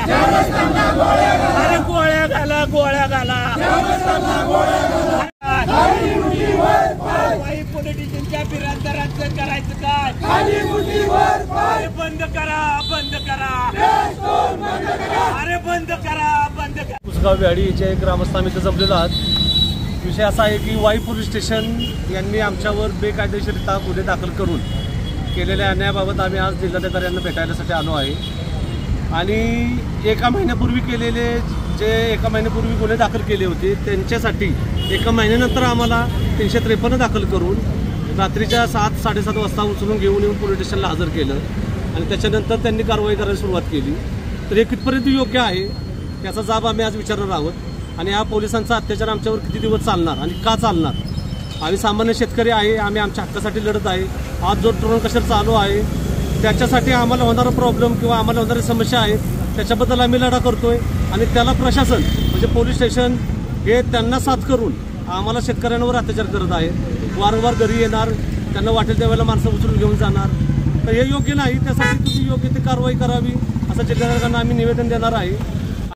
अरे गोळ्या घाला, गोळ्या घाला. पॉलिटिशियनच्या बिराददारांचं करायचं काय? अरे बंद करा, बंद करा. अरे बंद करा, बंद करा. कुसगाव व्याडीचे ग्रामस्थ आम्ही इथे जमलेलो आहात. विषय असा आहे की वाई पोलीस स्टेशन यांनी आमच्यावर बेकायदेशीररित्या गुन्हे दाखल करून केलेल्या अन्यायाबाबत आम्ही आज जिल्हाधिकाऱ्यांना भेटायसाठी आलो आहे. आणि एका महिन्यापूर्वी गुन्हे दाखल केले होते त्यांच्यासाठी एका महिन्यानंतर आम्हाला 353 दाखल करून रात्रीच्या 7-7:30 वाजता उचलून घेऊन येऊन पोलीस स्टेशनला हजर केलं आणि त्याच्यानंतर त्यांनी कारवाई करायला सुरुवात केली. तर हे कितपर्यंत योग्य आहे याचा जाब आम्ही आज विचारणार आहोत. आणि हा पोलिसांचा अत्याचार आमच्यावर किती दिवस चालणार आणि का चालणार? आम्ही सामान्य शेतकरी आहे, आम्ही आमच्या हक्कासाठी लढत आहे. आज जो ड्रोन कशा चालू आहे त्याच्यासाठी आम्हाला होणारा प्रॉब्लेम किंवा आम्हाला होणारी समस्या आहेत त्याच्याबद्दल आम्ही लढा करतोय. आणि त्याला प्रशासन म्हणजे पोलीस स्टेशन हे त्यांना साथ करून आम्हाला शेतकऱ्यांवर अत्याचार करत आहे. वारंवार घरी येणार, त्यांना वाटेल त्यावेळेला माणसं उचलून घेऊन जाणार. तर हे योग्य नाही. त्यासाठी तुम्ही योग्य ती कारवाई करावी असं जिल्हाधिकाऱ्यांना आम्ही निवेदन देणार आहे.